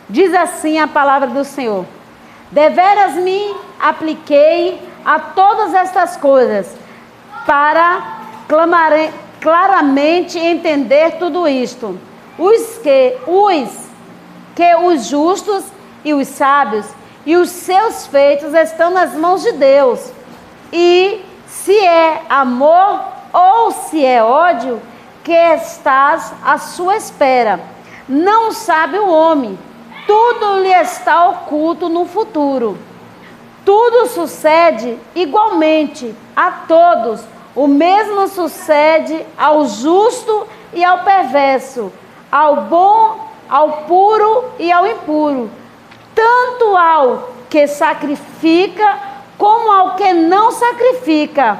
Diz assim a palavra do Senhor: deveras me apliquei a todas estas coisas, para claramente entender tudo isto. Os justos e os sábios e os seus feitos estão nas mãos de Deus. E se é amor ou se é ódio, que estás à sua espera. Não sabe o homem, tudo lhe está oculto no futuro. Tudo sucede igualmente a todos. O mesmo sucede ao justo e ao perverso, ao bom, ao puro e ao impuro, tanto ao que sacrifica como ao que não sacrifica,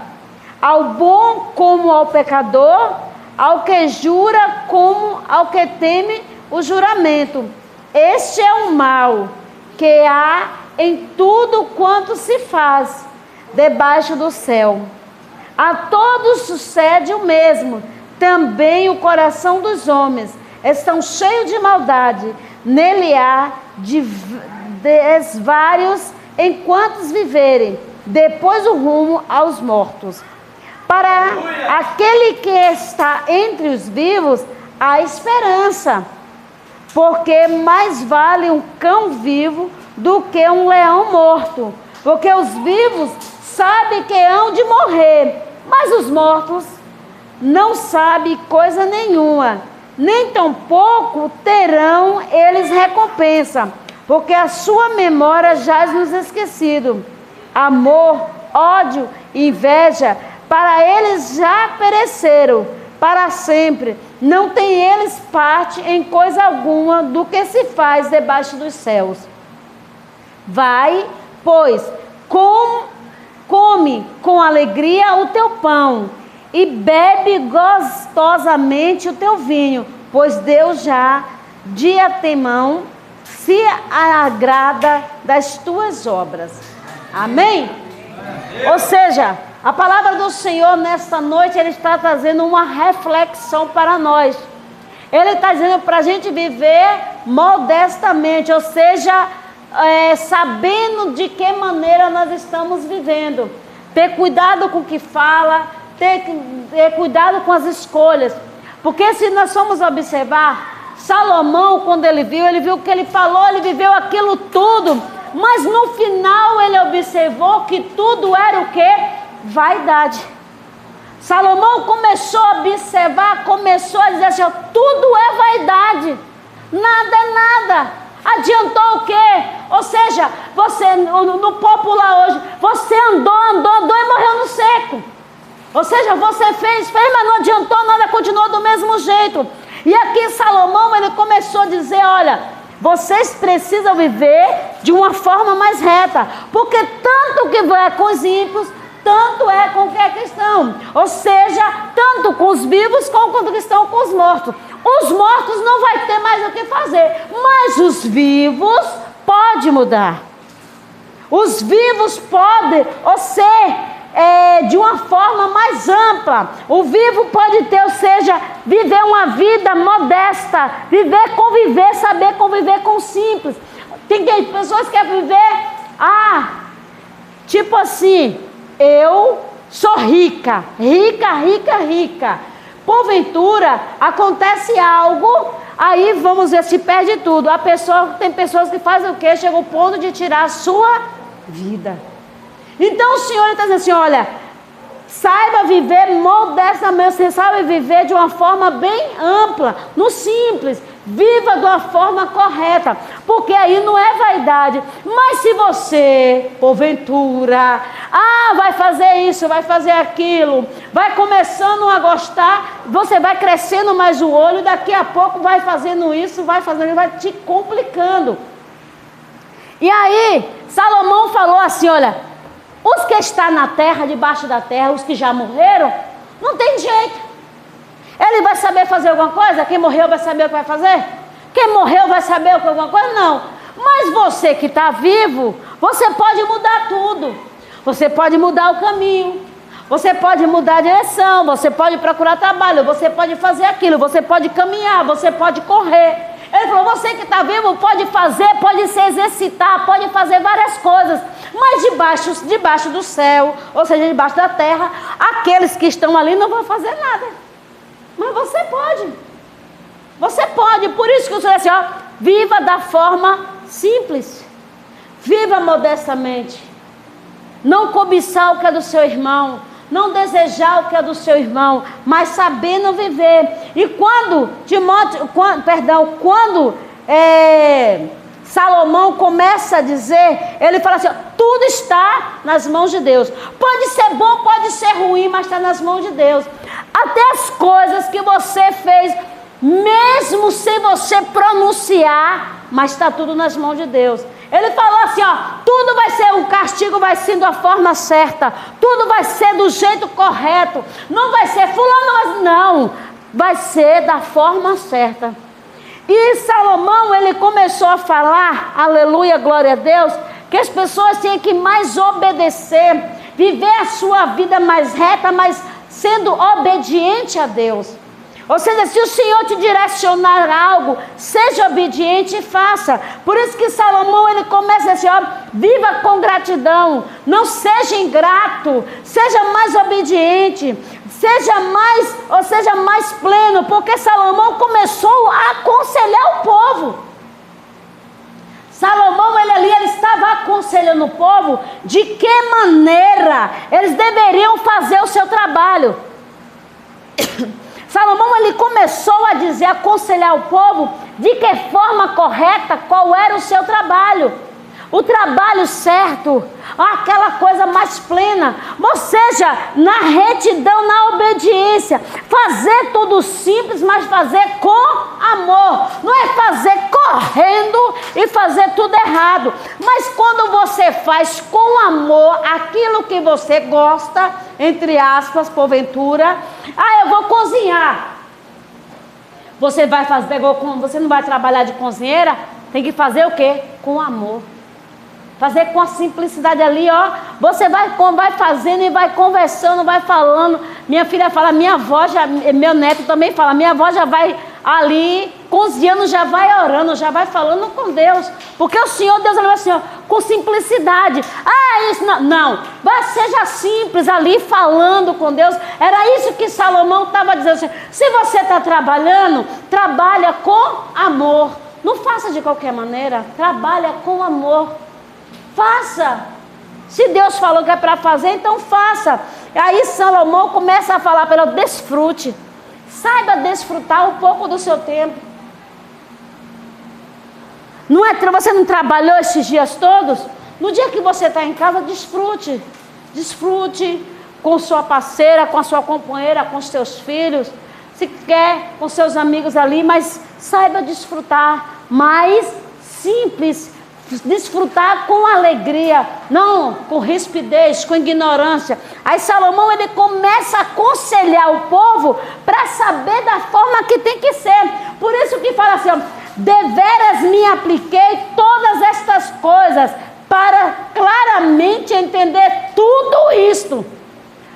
ao bom como ao pecador, ao que jura como ao que teme o juramento. Este é o mal que há em tudo quanto se faz debaixo do céu. A todos sucede o mesmo. Também o coração dos homens estão cheios de maldade. Nele há desvários enquanto viverem, depois o rumo aos mortos. Para aquele que está entre os vivos, há esperança, porque mais vale um cão vivo do que um leão morto. Porque os vivos sabem que hão de morrer, mas os mortos não sabem coisa nenhuma, nem tampouco terão eles recompensa, porque a sua memória jaz nos esquecido. Amor, ódio, inveja, para eles já pereceram para sempre. Não tem eles parte em coisa alguma do que se faz debaixo dos céus. Vai, pois, come com alegria o teu pão e bebe gostosamente o teu vinho, pois Deus já de antemão se agrada das tuas obras. Amém? Ou seja, a palavra do Senhor nesta noite, Ele está trazendo uma reflexão para nós. Ele está dizendo para a gente viver modestamente, ou seja, sabendo de que maneira nós estamos vivendo. Ter cuidado com o que fala, ter cuidado com as escolhas. Porque se nós formos observar, Salomão, quando ele viu o que ele falou, ele viveu aquilo tudo. Mas no final ele observou que tudo era o quê? Vaidade. Salomão começou a observar, começou a dizer assim: ó, tudo é vaidade, nada é nada. Adiantou o quê? Ou seja, você no popular hoje, você andou e morreu no seco. Ou seja, você fez, mas não adiantou nada, continuou do mesmo jeito. E aqui Salomão, ele começou a dizer: olha, vocês precisam viver de uma forma mais reta, porque tanto que é com os ímpios, tanto é com qualquer cristão. Ou seja, tanto com os vivos como quando estão com os mortos. Os mortos não vai ter mais o que fazer, mas os vivos pode mudar. Os vivos podem, ou ser de uma forma mais ampla. O vivo pode ter, ou seja, viver uma vida modesta, conviver, saber conviver com o simples. Tem pessoas que querem viver, tipo assim, eu sou rica. Porventura, acontece algo, aí vamos ver se perde tudo. Tem pessoas que fazem o quê? Chega ao ponto de tirar a sua vida. Então o Senhor está dizendo assim: olha, saiba viver modestamente, você sabe viver de uma forma bem ampla, no simples. Viva de uma forma correta, porque aí não é vaidade. Mas se você, porventura, vai fazer isso, vai fazer aquilo, vai começando a gostar, você vai crescendo mais o olho, daqui a pouco vai fazendo isso, vai te complicando. E aí, Salomão falou assim: olha, os que estão na terra, debaixo da terra, os que já morreram, não tem jeito. Ele vai saber fazer alguma coisa? Quem morreu vai saber o que vai fazer? Quem morreu vai saber alguma coisa? Não. Mas você que está vivo, você pode mudar tudo. Você pode mudar o caminho. Você pode mudar a direção. Você pode procurar trabalho. Você pode fazer aquilo. Você pode caminhar. Você pode correr. Ele falou, você que está vivo pode fazer, pode se exercitar, pode fazer várias coisas, mas debaixo do céu, ou seja, debaixo da terra, aqueles que estão ali não vão fazer nada. Mas você pode. Você pode. Por isso que o Senhor disse, ó, viva da forma simples. Viva modestamente. Não cobiçar o que é do seu irmão. Não desejar o que é do seu irmão. Mas sabendo viver. E quando Salomão começa a dizer, ele fala assim, ó, tudo está nas mãos de Deus. Pode ser bom, pode ser ruim, mas está nas mãos de Deus. Até as coisas que você fez, mesmo sem você pronunciar, mas está tudo nas mãos de Deus. Ele falou assim, ó, tudo vai ser, o castigo vai ser da forma certa, tudo vai ser do jeito correto, não vai ser fulano, mas não, vai ser da forma certa. E Salomão, ele começou a falar, aleluia, glória a Deus, que as pessoas tinham que mais obedecer, viver a sua vida mais reta, mas sendo obediente a Deus. Ou seja, se o Senhor te direcionar algo, seja obediente e faça. Por isso que Salomão, ele começa assim, ó, viva com gratidão, não seja ingrato, seja mais obediente, seja mais pleno, porque Salomão começou a aconselhar o povo. Salomão, ele estava aconselhando o povo de que maneira eles deveriam fazer o seu trabalho. Salomão, ele começou a dizer, aconselhar o povo de que forma correta, qual era o seu trabalho. O trabalho certo, aquela coisa mais plena, ou seja, na retidão, na obediência, fazer tudo simples, mas fazer com amor, não é fazer correndo e fazer tudo errado, mas quando você faz com amor aquilo que você gosta, entre aspas, porventura, eu vou cozinhar, você vai fazer, você não vai trabalhar de cozinheira, tem que fazer o quê? Com amor. Fazer com a simplicidade ali, ó. Você vai fazendo e vai conversando, vai falando. Minha filha fala, meu neto também fala, minha avó já vai ali, cozinhando, já vai orando, já vai falando com Deus. Porque o Senhor, Deus, ele vai assim, ó, com simplicidade. Isso não. Seja simples ali, falando com Deus. Era isso que Salomão estava dizendo. Assim, se você está trabalhando, trabalha com amor. Não faça de qualquer maneira, trabalha com amor. Faça. Se Deus falou que é para fazer, então faça. E aí Salomão começa a falar para ele, desfrute. Saiba desfrutar um pouco do seu tempo. Não é, você não trabalhou esses dias todos? No dia que você está em casa, desfrute. Desfrute com sua parceira, com a sua companheira, com os seus filhos. Se quer, com seus amigos ali, mas saiba desfrutar. Mais simples. Desfrutar com alegria, não com rispidez, com ignorância. Aí Salomão, ele começa a aconselhar o povo para saber da forma que tem que ser. Por isso que fala assim, ó, deveras me apliquei todas estas coisas para claramente entender tudo isto.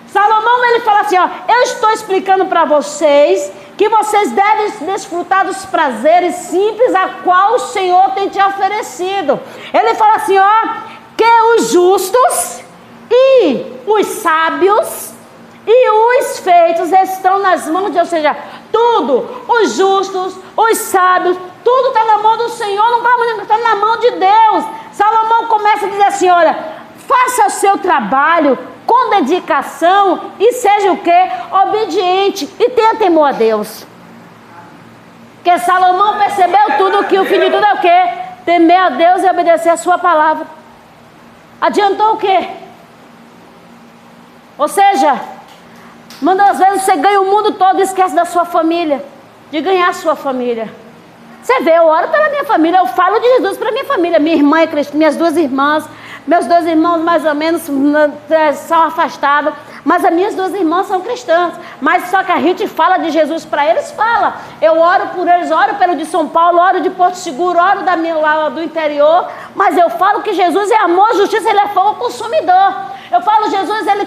Salomão, ele fala assim, ó, eu estou explicando para vocês que vocês devem desfrutar dos prazeres simples a qual o Senhor tem te oferecido. Ele fala assim, ó, que os justos e os sábios e os feitos estão nas mãos de Deus. Ou seja, tudo, os justos, os sábios, tudo está na mão do Senhor, não está na mão de Deus. Salomão começa a dizer assim, olha, faça o seu trabalho com dedicação e seja o quê? Obediente e tenha temor a Deus. Porque Salomão percebeu tudo, que o fim de tudo é o quê? Temer a Deus e obedecer a sua palavra. Adiantou o quê? Ou seja, muitas vezes você ganha o mundo todo e esquece da sua família, de ganhar a sua família. Você vê, eu oro pela minha família, eu falo de Jesus para minha família. Minha irmã é cristã, minhas duas irmãs, meus dois irmãos mais ou menos são afastados, mas as minhas duas irmãs são cristãs. Mas só que a gente fala de Jesus para eles, fala. Eu oro por eles, oro pelo de São Paulo, oro de Porto Seguro, oro lá do interior, mas eu falo que Jesus é amor, justiça, ele é fogo consumidor. Eu falo, Jesus, ele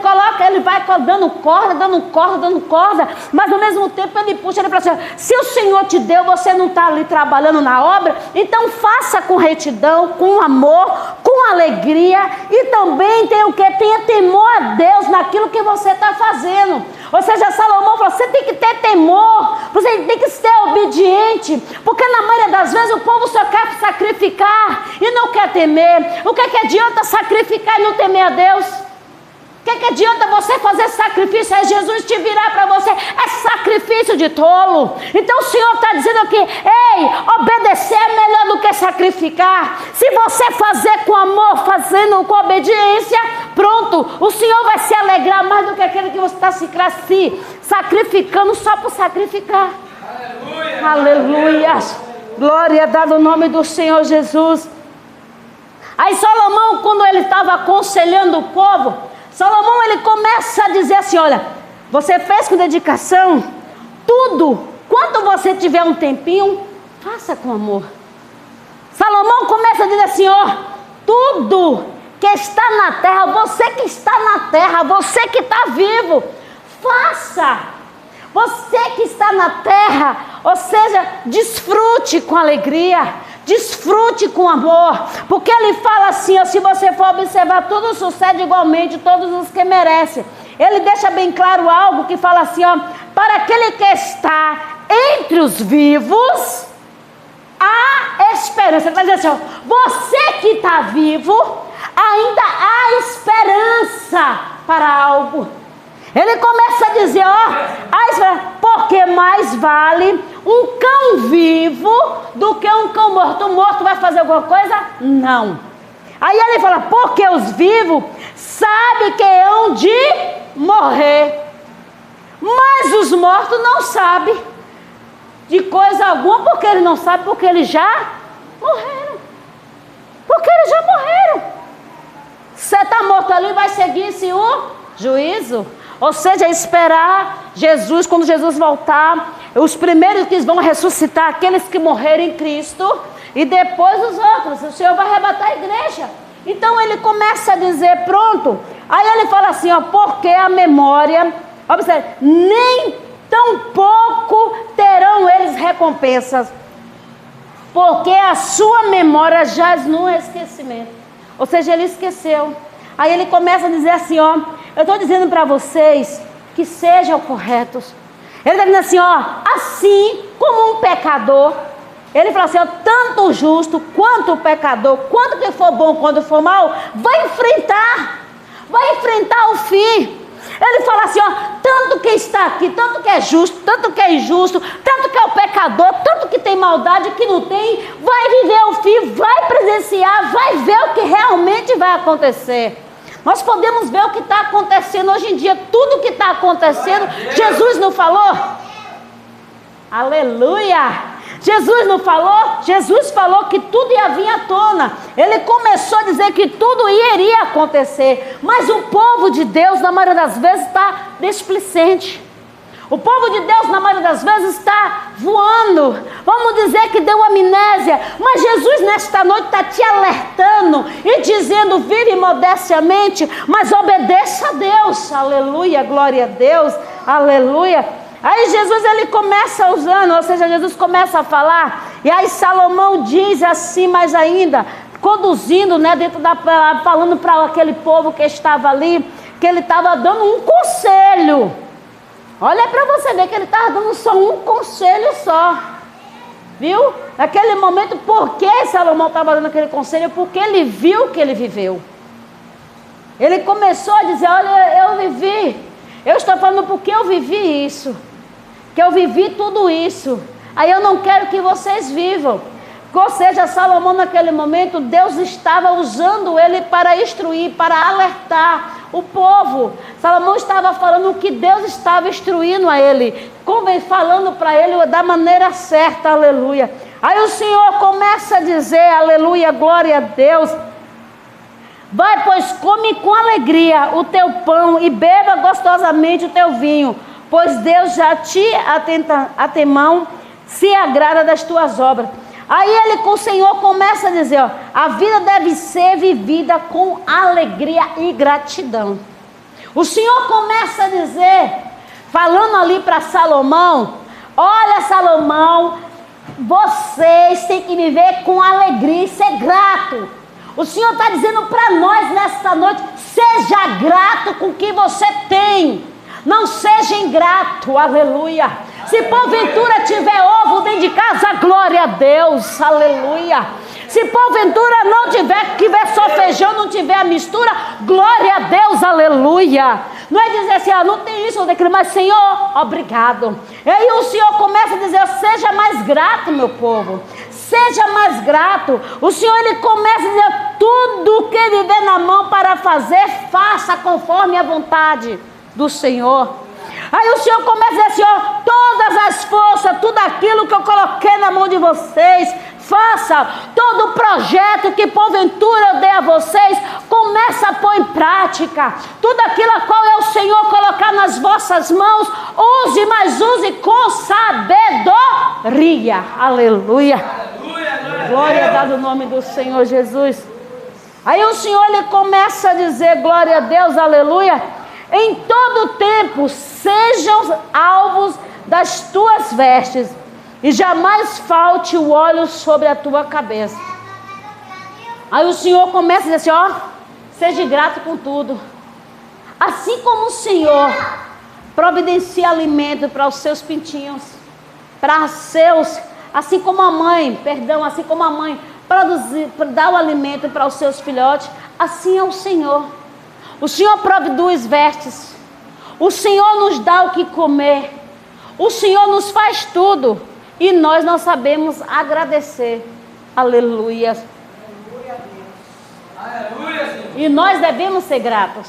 vai dando corda, mas ao mesmo tempo ele puxa, ele fala assim, se o Senhor te deu, você não está ali trabalhando na obra, então faça com retidão, com amor, com alegria, e também tem o que? Tenha temor a Deus naquilo que você está fazendo. Ou seja, Salomão falou, você tem que ter temor, você tem que ser obediente, porque na maioria das vezes o povo só quer sacrificar e não quer temer. O que adianta sacrificar e não temer a Deus? O que adianta você fazer sacrifício, aí Jesus te virar para você? É sacrifício de tolo. Então o Senhor está dizendo aqui, ei, obedecer é melhor do que sacrificar. Se você fazer com amor, fazendo com obediência, pronto, o Senhor vai se alegrar mais do que aquele que você está se sacrificando só por sacrificar. Aleluia! Aleluia! Glória a Deus no nome do Senhor Jesus. Aí Salomão, quando ele estava aconselhando o povo, Salomão, ele começa a dizer assim, olha, você fez com dedicação, tudo, quando você tiver um tempinho, faça com amor. Salomão começa a dizer assim, ó, tudo que está na terra, você que está na terra, você que está vivo, faça. Você que está na terra, ou seja, desfrute com alegria, desfrute com amor, porque ele fala assim, ó, se você for observar, tudo sucede igualmente, todos os que merecem. Ele deixa bem claro algo que fala assim, ó, para aquele que está entre os vivos, há esperança. Ele vai dizer assim, ó, você que está vivo, ainda há esperança para algo. Ele começa a dizer, ó, porque mais vale um cão vivo do que um cão morto. O morto vai fazer alguma coisa? Não. Aí ele fala, porque os vivos sabem que hão de morrer, mas os mortos não sabem de coisa alguma, porque eles não sabem, porque eles já morreram. Porque eles já morreram. Você está morto ali, vai seguir-se o juízo. Ou seja, esperar Jesus, quando Jesus voltar, os primeiros que vão ressuscitar, aqueles que morreram em Cristo, e depois os outros. O Senhor vai arrebatar a igreja. Então ele começa a dizer, pronto. Aí ele fala assim, ó, porque a memória, observe, nem tão pouco terão eles recompensas, porque a sua memória jaz no esquecimento. Ou seja, ele esqueceu. Aí ele começa a dizer assim, ó, eu estou dizendo para vocês que sejam corretos. Ele está dizendo assim, ó, assim como um pecador, ele fala assim, ó, tanto o justo quanto o pecador, quanto que for bom, quanto for mal, vai enfrentar o fim. Ele fala assim, ó, tanto que está aqui, tanto que é justo, tanto que é injusto, tanto que é o pecador, tanto que tem maldade, que não tem, vai viver o fim, vai presenciar, vai ver o que realmente vai acontecer. Nós podemos ver o que está acontecendo hoje em dia, tudo que está acontecendo. Jesus não falou? Aleluia! Jesus não falou? Jesus falou que tudo ia vir à tona. Ele começou a dizer que tudo iria acontecer. Mas o povo de Deus, na maioria das vezes, está displicente. O povo de Deus, na maioria das vezes, está voando. Vamos dizer que deu amnésia. Mas Jesus, nesta noite, está te alertando e dizendo, vive modestamente, mas obedeça a Deus. Aleluia, glória a Deus, aleluia. Aí Jesus, ele começa usando, ou seja, Jesus começa a falar. E aí Salomão diz assim, mais ainda, conduzindo, né, falando para aquele povo que estava ali, que ele estava dando um conselho. Olha para você ver que ele estava dando só um conselho só. Viu? Naquele momento, por que Salomão estava dando aquele conselho? Porque ele viu o que ele viveu. Ele começou a dizer, olha, eu vivi. Eu estou falando porque eu vivi isso. Que eu vivi tudo isso. Aí eu não quero que vocês vivam. Ou seja, Salomão naquele momento, Deus estava usando ele para instruir, para alertar o povo. Salomão estava falando o que Deus estava instruindo a ele, falando para ele da maneira certa, aleluia. Aí o Senhor começa a dizer, aleluia, glória a Deus. Vai, pois, come com alegria o teu pão e beba gostosamente o teu vinho, pois Deus já te atenção se agrada das tuas obras. Aí o Senhor começa a dizer, ó, a vida deve ser vivida com alegria e gratidão. O Senhor começa a dizer, falando ali para Salomão, olha Salomão, vocês têm que viver com alegria e ser grato. O Senhor está dizendo para nós nesta noite, seja grato com o que você tem. Não seja ingrato, aleluia. Se porventura tiver ovo dentro de casa, glória a Deus, aleluia. Se porventura não tiver só feijão, não tiver a mistura, glória a Deus, aleluia. Não é dizer assim, não tem isso, não tem aquilo, mas Senhor, obrigado. E aí o Senhor começa a dizer, seja mais grato, meu povo. Seja mais grato. O Senhor, Ele começa a dizer, tudo que Ele der na mão para fazer, faça conforme a vontade do Senhor. Aí o Senhor começa a dizer assim, todas as forças, tudo aquilo que eu coloquei na mão de vocês, faça. Todo o projeto que porventura eu dei a vocês, começa a pôr em prática. Tudo aquilo a qual é o Senhor colocar nas vossas mãos, use, mas use com sabedoria. Aleluia. Glória a Deus no nome do Senhor Jesus. Aí o Senhor, Ele começa a dizer, glória a Deus, aleluia. Em todo tempo sejam alvos das tuas vestes, e jamais falte o óleo sobre a tua cabeça. Aí o Senhor começa a dizer assim, seja grato com tudo. Assim como o Senhor providencia alimento para os seus pintinhos, para seus, assim como a mãe dá o alimento para os seus filhotes, assim é o Senhor. O Senhor produz vestes, o Senhor nos dá o que comer, o Senhor nos faz tudo, e nós não sabemos agradecer. Aleluia. E nós devemos ser gratos.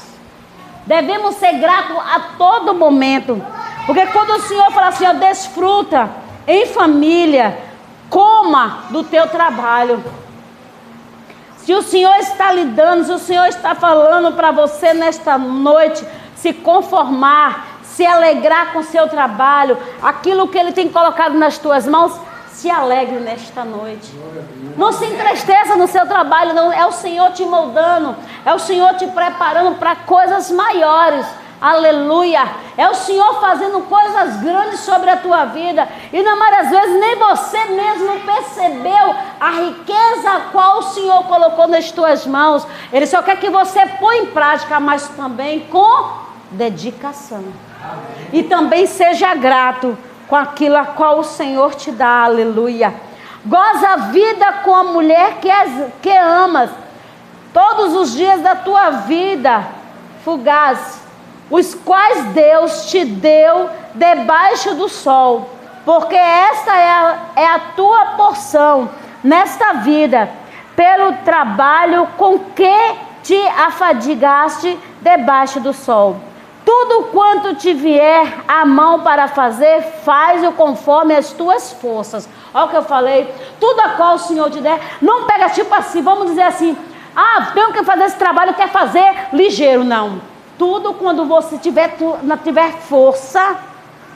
Devemos ser gratos a todo momento. Porque quando o Senhor fala assim, desfruta em família, coma do teu trabalho. Se o Senhor está lhe dando, se o Senhor está falando para você nesta noite, se conformar, se alegrar com o seu trabalho, aquilo que Ele tem colocado nas tuas mãos, se alegre nesta noite. Não se entristeça no seu trabalho, não. É o Senhor te moldando, é o Senhor te preparando para coisas maiores. Aleluia. É o Senhor fazendo coisas grandes sobre a tua vida. E na maioria das vezes nem você mesmo percebeu a riqueza a qual o Senhor colocou nas tuas mãos. Ele só quer que você põe em prática, mas também com dedicação. E também seja grato com aquilo a qual o Senhor te dá. Aleluia. Goza a vida com a mulher que amas. Todos os dias da tua vida fugaz, os quais Deus te deu debaixo do sol, porque esta é a tua porção nesta vida, pelo trabalho com que te afadigaste debaixo do sol. Tudo quanto te vier à mão para fazer, faz-o conforme as tuas forças. Olha o que eu falei, tudo a qual o Senhor te der, não pega tipo assim, vamos dizer assim, tenho que fazer esse trabalho, quer fazer ligeiro, não. Tudo quando você tiver força,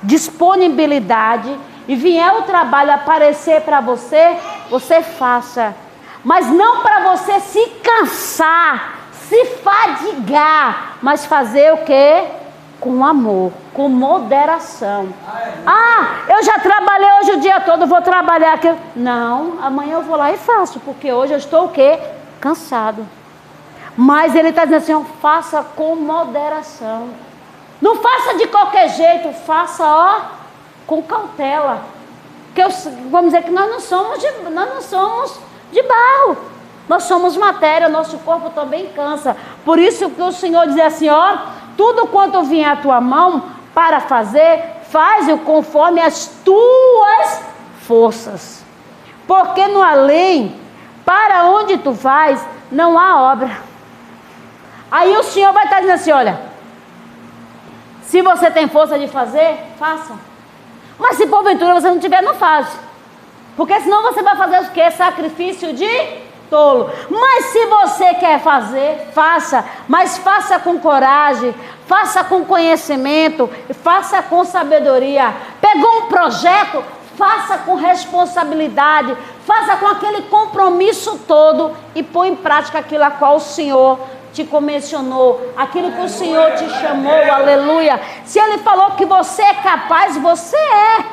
disponibilidade e vier o trabalho aparecer para você, você faça. Mas não para você se cansar, se fadigar, mas fazer o quê? Com amor, com moderação. Eu já trabalhei hoje o dia todo, vou trabalhar aqui. Não, amanhã eu vou lá e faço, porque hoje eu estou o quê? Cansado. Mas Ele está dizendo assim, faça com moderação. Não faça de qualquer jeito, faça com cautela. Porque vamos dizer que nós não somos de barro. Nós somos matéria, nosso corpo também cansa. Por isso que o Senhor diz assim, tudo quanto vier à tua mão para fazer, faz-o conforme as tuas forças. Porque no além, para onde tu vais, não há obra. Aí o Senhor vai estar dizendo assim, olha, se você tem força de fazer, faça. Mas se porventura você não tiver, não faz. Porque senão você vai fazer o quê? Sacrifício de tolo. Mas se você quer fazer, faça. Mas faça com coragem, faça com conhecimento, faça com sabedoria. Pegou um projeto, faça com responsabilidade, faça com aquele compromisso todo e põe em prática aquilo a qual o Senhor te comissionou, aquilo que o Senhor te chamou, aleluia. Se Ele falou que você é capaz, você é.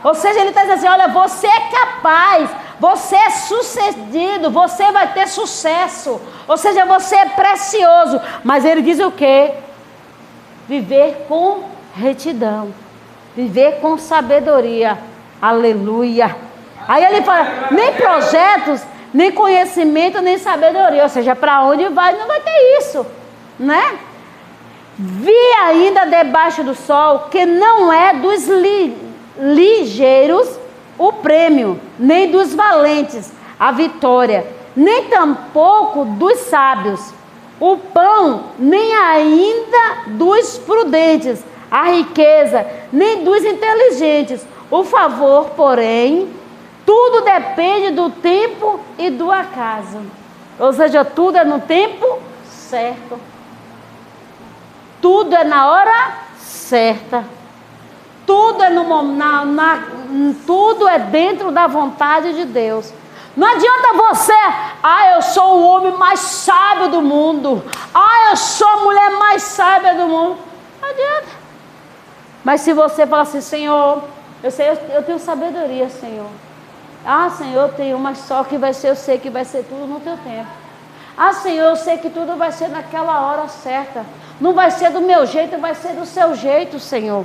Ou seja, Ele está dizendo assim, olha, você é capaz, você é sucedido, você vai ter sucesso. Ou seja, você é precioso. Mas Ele diz o quê? Viver com retidão, viver com sabedoria, aleluia. Aí Ele fala, nem projetos, nem conhecimento, nem sabedoria. Ou seja, para onde vai, não vai ter isso, né? Vi ainda debaixo do sol que não é dos ligeiros o prêmio, nem dos valentes a vitória, nem tampouco dos sábios o pão, nem ainda dos prudentes a riqueza, nem dos inteligentes o favor, porém tudo depende do tempo e do acaso. Ou seja, tudo é no tempo certo. Tudo é na hora certa. Tudo é, tudo é dentro da vontade de Deus. Não adianta você, eu sou o homem mais sábio do mundo. Eu sou a mulher mais sábia do mundo. Não adianta. Mas se você falar assim, Senhor, eu tenho sabedoria, Senhor. Senhor, eu tenho, mas só que vai ser, eu sei que vai ser tudo no teu tempo. Senhor, eu sei que tudo vai ser naquela hora certa. Não vai ser do meu jeito, vai ser do seu jeito, Senhor.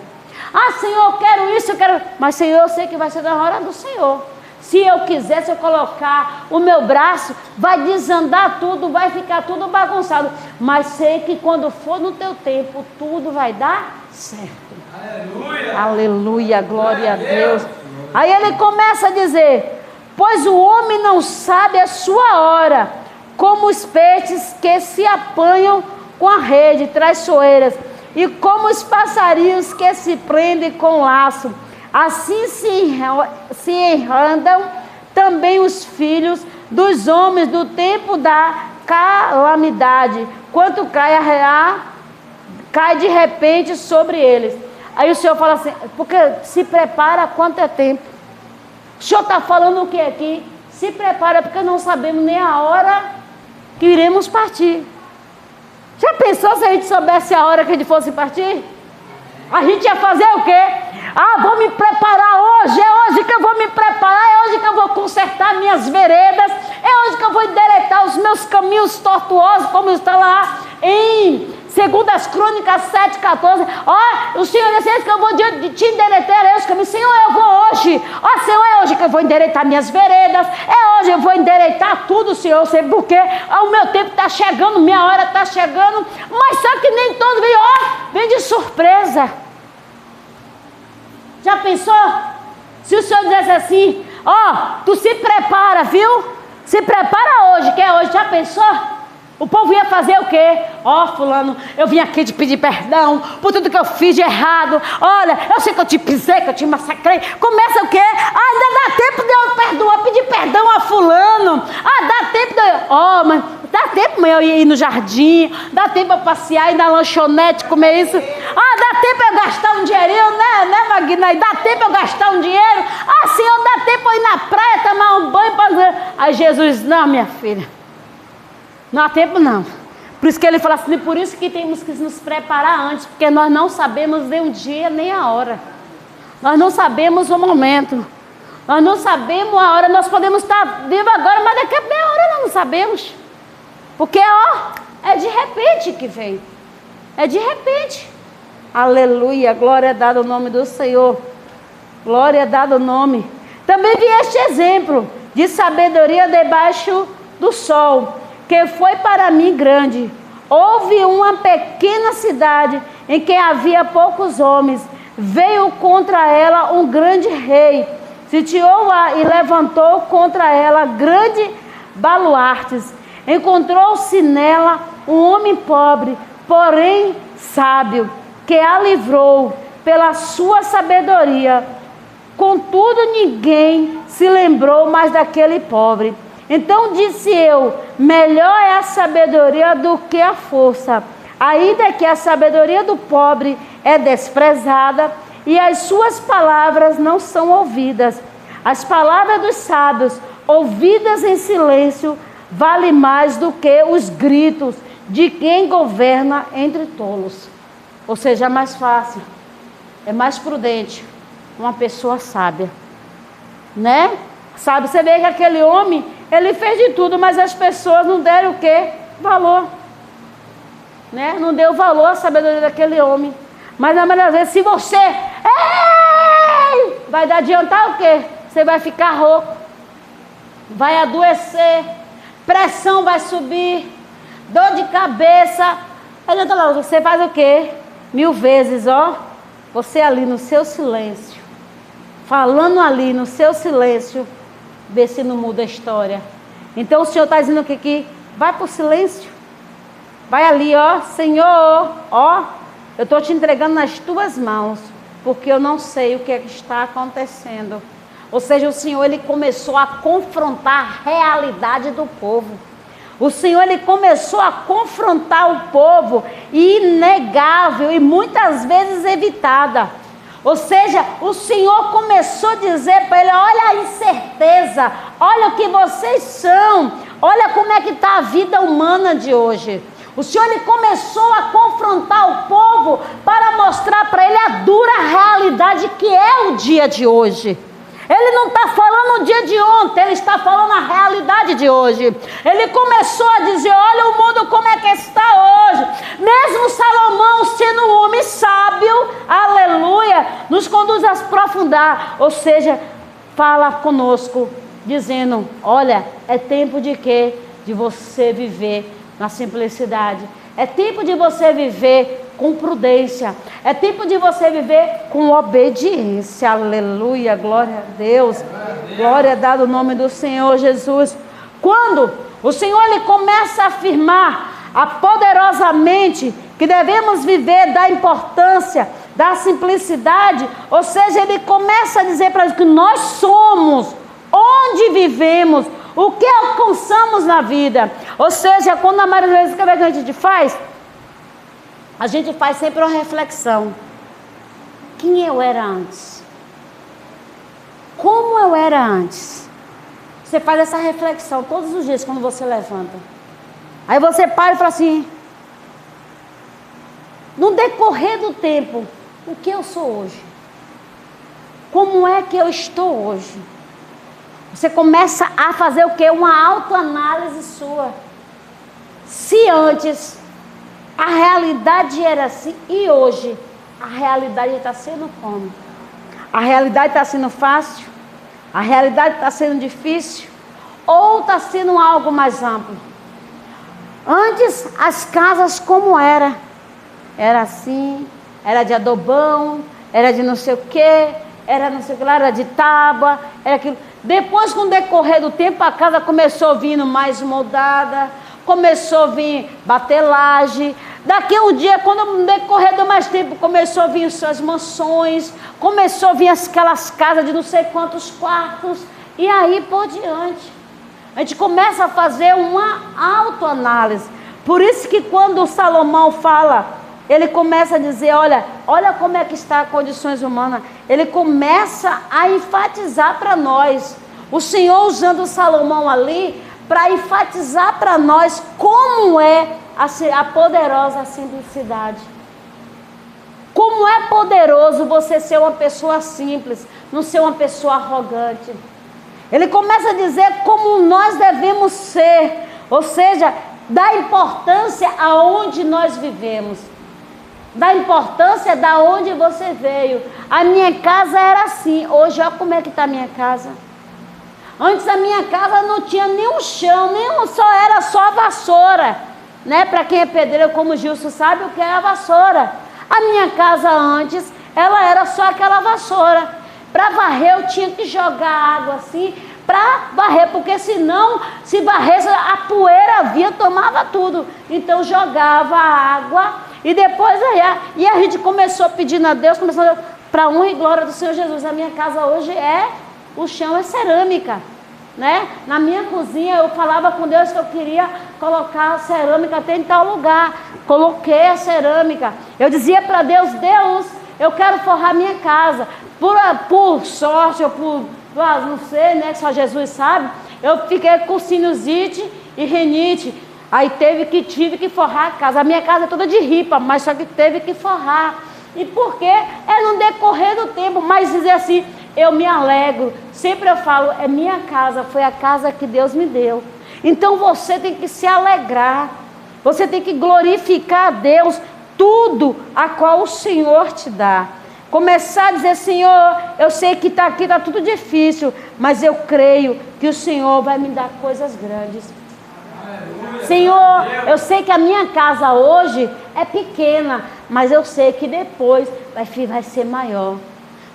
Senhor, eu quero isso, eu quero... Mas, Senhor, eu sei que vai ser na hora do Senhor. Se eu quiser, se eu colocar o meu braço, vai desandar tudo, vai ficar tudo bagunçado. Mas sei que quando for no teu tempo, tudo vai dar certo. Aleluia! Aleluia, glória a Deus. Aí ele começa a dizer, pois o homem não sabe a sua hora, como os peixes que se apanham com a rede traiçoeiras, e como os passarinhos que se prendem com laço. Assim se enrandam também os filhos dos homens no tempo da calamidade, quando cai de repente sobre eles. Aí o Senhor fala assim, porque se prepara quanto é tempo. O Senhor está falando o que aqui? Se prepara, porque não sabemos nem a hora que iremos partir. Já pensou se a gente soubesse a hora que a gente fosse partir? A gente ia fazer o quê? Vou me preparar hoje, é hoje que eu vou me preparar, é hoje que eu vou consertar minhas veredas, é hoje que eu vou endireitar os meus caminhos tortuosos, como está lá em 2 Crônicas 7,14. O Senhor disse que eu vou te endireitar os caminhos. Senhor, eu vou hoje. Senhor, é hoje que eu vou endireitar minhas veredas, é hoje eu vou endireitar tudo, Senhor, sei porque o meu tempo está chegando, minha hora está chegando, mas só que nem todos vem de surpresa. Já pensou? Se o Senhor dissesse assim, tu se prepara, viu? Se prepara hoje, que é hoje. Já pensou? O povo ia fazer o quê? Fulano, eu vim aqui te pedir perdão por tudo que eu fiz de errado. Olha, eu sei que eu te pisei, que eu te massacrei. Começa o quê? Ainda dá tempo de eu perdoar, pedir perdão a fulano. Dá tempo de eu... mas dá tempo de eu ir no jardim. Dá tempo de eu passear, ir na lanchonete, comer isso. Dá tempo de eu gastar um dinheirinho, né, Magna? Dá tempo de eu gastar um dinheiro. Senhor, dá tempo de eu ir na praia, tomar um banho. Aí Jesus, não, minha filha. Não há tempo não. Por isso que ele fala assim, por isso que temos que nos preparar antes, porque nós não sabemos nem o dia nem a hora. Nós não sabemos o momento. Nós não sabemos a hora. Nós podemos estar vivos agora, mas daqui a meia hora nós não sabemos. Porque é de repente que vem. É de repente. Aleluia, glória é dada ao nome do Senhor. Glória é dada ao nome. Também vi este exemplo de sabedoria debaixo do sol, que foi para mim grande. Houve uma pequena cidade em que havia poucos homens. Veio contra ela um grande rei, sitiou-a e levantou contra ela grandes baluartes. Encontrou-se nela um homem pobre, porém sábio, que a livrou pela sua sabedoria. Contudo, ninguém se lembrou mais daquele pobre. Então disse eu, melhor é a sabedoria do que a força, ainda que a sabedoria do pobre é desprezada e as suas palavras não são ouvidas. As palavras dos sábios ouvidas em silêncio, vale mais do que os gritos de quem governa entre tolos. Ou seja, é mais fácil, é mais prudente uma pessoa sábia, né? Sabe, você vê que aquele homem, ele fez de tudo, mas as pessoas não deram o quê? Valor, né? Não deu valor à sabedoria daquele homem. Mas na maioria das vezes, se você vai adiantar o quê? Você vai ficar rouco, vai adoecer, pressão vai subir, dor de cabeça. Adianta lá, você faz o quê? 1000 vezes, ó. Você ali no seu silêncio, falando ali no seu silêncio, vê se não muda a história. Então o Senhor está dizendo aqui que vai para o silêncio. Vai ali, ó, Senhor, ó, eu estou te entregando nas tuas mãos, porque eu não sei o que é que está acontecendo. Ou seja, o Senhor, ele começou a confrontar a realidade do povo. O Senhor, ele começou a confrontar o povo, inegável e muitas vezes evitada. Ou seja, o Senhor começou a dizer para ele, olha a incerteza, olha o que vocês são, olha como é que está a vida humana de hoje. O Senhor, ele começou a confrontar o povo para mostrar para ele a dura realidade que é o dia de hoje. Ele não está falando o dia de ontem, ele está falando a realidade de hoje. Ele começou a dizer, olha o mundo como é que está hoje. Mesmo Salomão sendo um homem sábio, aleluia, nos conduz a aprofundar. Ou seja, fala conosco, dizendo, olha, é tempo de quê? De você viver na simplicidade. É tempo de você viver com prudência. É tempo de você viver com obediência. Aleluia, glória a Deus. Glória a dar o nome do Senhor Jesus. Quando o Senhor ele começa a afirmar poderosamente que devemos viver da importância, da simplicidade, ou seja, ele começa a dizer para nós que nós somos, onde vivemos, o que alcançamos na vida. Ou seja, quando a maioria das vezes que a gente faz sempre uma reflexão. Quem eu era antes? Como eu era antes? Você faz essa reflexão todos os dias quando você levanta. Aí você para e fala assim, no decorrer do tempo, o que eu sou hoje? Como é que eu estou hoje? Você começa a fazer o quê? Uma autoanálise sua. Se antes a realidade era assim, e hoje a realidade está sendo como? A realidade está sendo fácil? A realidade está sendo difícil? Ou está sendo algo mais amplo? Antes as casas como era? Era assim, era de adobão, era de não sei o quê, era não sei o que lá, era de tábua, era aquilo. Depois, com o decorrer do tempo, a casa começou vindo mais moldada, começou a vir batelagem. Daqui a um dia, quando no decorrer do mais tempo, começou a vir as suas mansões, começou a vir aquelas casas de não sei quantos quartos, e aí por diante. A gente começa a fazer uma autoanálise. Por isso que quando o Salomão fala, ele começa a dizer, olha como é que está as condições humanas. Ele começa a enfatizar para nós. O Senhor usando o Salomão ali para enfatizar para nós como é a poderosa simplicidade. Como é poderoso você ser uma pessoa simples, não ser uma pessoa arrogante. Ele começa a dizer como nós devemos ser, ou seja, da importância aonde nós vivemos, da importância da onde você veio. A minha casa era assim, hoje olha como é que está a minha casa. Antes a minha casa não tinha nenhum chão, era só a vassoura, né? Para quem é pedreiro como o Gilson sabe o que é a vassoura. A minha casa antes, ela era só aquela vassoura. Para varrer eu tinha que jogar água assim, para varrer, porque senão, se varresse, a poeira vinha, tomava tudo. Então jogava água e depois e a gente começou pedindo a Deus, para honra e glória do Senhor Jesus. A minha casa hoje o chão é cerâmica, né? Na minha cozinha eu falava com Deus que eu queria colocar a cerâmica até em tal lugar. Coloquei a cerâmica. Eu dizia para Deus, eu quero forrar minha casa. Por sorte ou por, não sei, né, que só Jesus sabe, Eu fiquei com sinusite e rinite. Aí tive que forrar a casa. A minha casa é toda de ripa, mas só que teve que forrar. E por quê? É no decorrer do tempo. Mas dizer assim, eu me alegro. Sempre eu falo, é minha casa, foi a casa que Deus me deu. Então você tem que se alegrar. Você tem que glorificar a Deus, tudo a qual o Senhor te dá. Começar a dizer, Senhor, eu sei que está aqui, está tudo difícil, mas eu creio que o Senhor vai me dar coisas grandes. Senhor, eu sei que a minha casa hoje é pequena, mas eu sei que depois vai ser maior.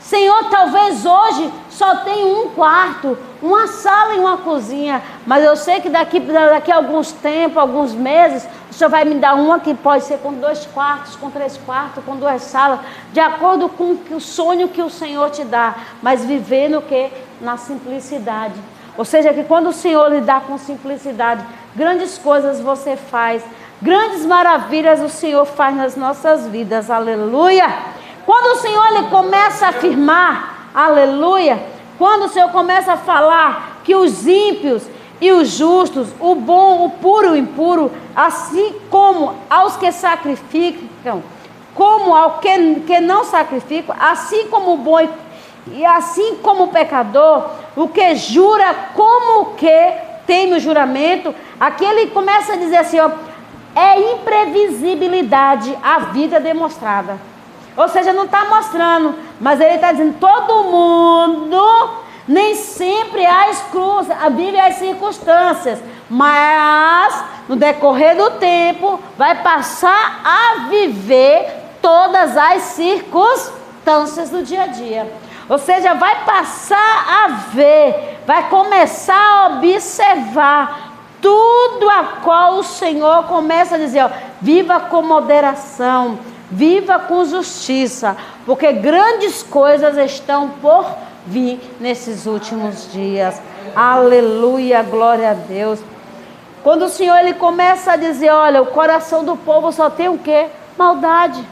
Senhor, talvez hoje só tenha um quarto, uma sala e uma cozinha, mas eu sei que daqui a alguns tempos, alguns meses, o Senhor vai me dar uma que pode ser com 2 quartos, com 3 quartos, com 2 salas, de acordo com o sonho que o Senhor te dá, mas vivendo o quê? Na simplicidade. Ou seja, que quando o Senhor lhe dá com simplicidade, grandes coisas você faz, grandes maravilhas o Senhor faz nas nossas vidas, aleluia. Quando o Senhor ele começa a afirmar, aleluia, quando o Senhor começa a falar que os ímpios e os justos, o bom, o puro e o impuro, assim como aos que sacrificam, como ao que não sacrificam, assim como o bom e assim como o pecador, o que jura como o que teme o juramento, aqui ele começa a dizer assim, ó, é imprevisibilidade a vida demonstrada. Ou seja, não está mostrando, mas ele está dizendo, todo mundo, nem sempre as cruzes, vive as circunstâncias, mas no decorrer do tempo, vai passar a viver todas as circunstâncias do dia a dia. Ou seja, vai passar a ver, vai começar a observar tudo a qual o Senhor começa a dizer, ó, viva com moderação, viva com justiça, porque grandes coisas estão por vir nesses últimos dias. Aleluia, glória a Deus. Quando o Senhor ele começa a dizer, olha, o coração do povo só tem o quê? Maldade.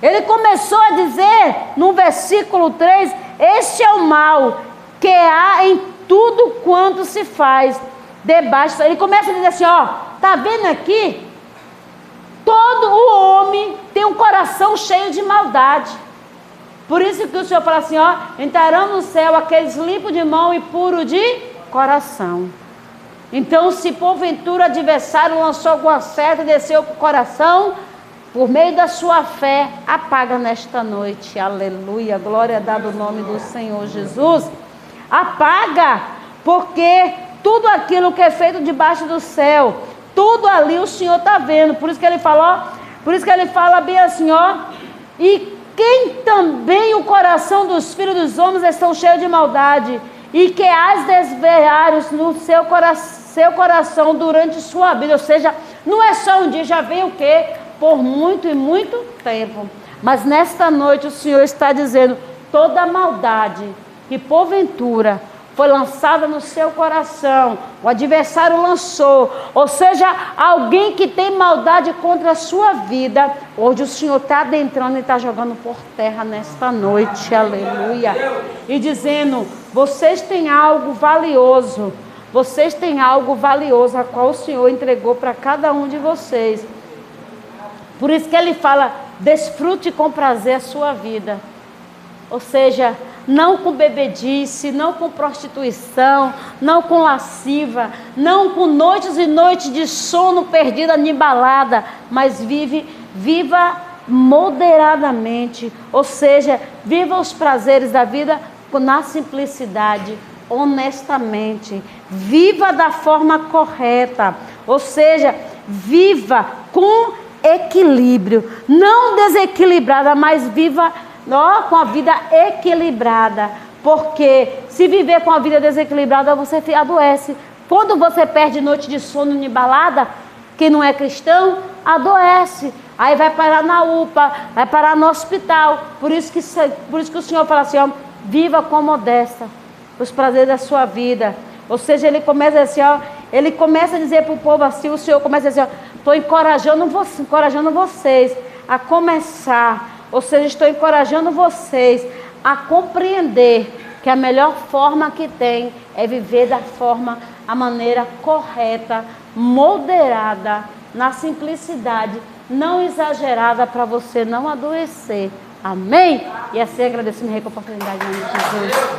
Ele começou a dizer no versículo 3, este é o mal que há em tudo quanto se faz debaixo. Ele começa a dizer assim, ó, tá vendo aqui? Todo o homem tem um coração cheio de maldade. Por isso que o Senhor fala assim, ó, entrarão no céu aqueles limpos de mão e puros de coração. Então, se porventura o adversário lançou alguma seta e desceu para o coração, por meio da sua fé, apaga nesta noite. Aleluia, glória a Deus, no nome do Senhor Jesus. Apaga, porque tudo aquilo que é feito debaixo do céu, tudo ali o Senhor está vendo. Por isso que ele falou, por isso que ele fala bem assim, ó. E quem também o coração dos filhos dos homens estão cheios de maldade, e que as desviares no seu coração durante sua vida. Ou seja, não é só um dia, já vem o quê? Por muito e muito tempo. Mas nesta noite o Senhor está dizendo, toda a maldade que porventura foi lançada no seu coração, o adversário lançou, ou seja, alguém que tem maldade contra a sua vida, hoje o Senhor está adentrando e está jogando por terra nesta noite, aleluia, e dizendo, vocês têm algo valioso, a qual o Senhor entregou para cada um de vocês. Por isso que ele fala, desfrute com prazer a sua vida, ou seja, não com bebedice, não com prostituição, não com lasciva, não com noites e noites de sono perdida em balada, mas viva moderadamente, ou seja, viva os prazeres da vida na simplicidade, honestamente, viva da forma correta, ou seja, viva com equilíbrio, não desequilibrada, mas viva com a vida equilibrada, porque se viver com a vida desequilibrada, você adoece. Quando você perde noite de sono em balada, quem não é cristão, adoece, aí vai parar na UPA, vai parar no hospital. Por isso que o Senhor fala assim, ó, viva com modéstia os prazeres da sua vida. Ou seja, ele começa assim, ó, ele começa a dizer para o povo assim, o Senhor começa a dizer, estou encorajando vocês a começar. Ou seja, estou encorajando vocês a compreender que a melhor forma que tem é viver da forma a maneira correta, moderada, na simplicidade, não exagerada, para você não adoecer. Amém? E assim agradecemos a oportunidade em nome de Jesus.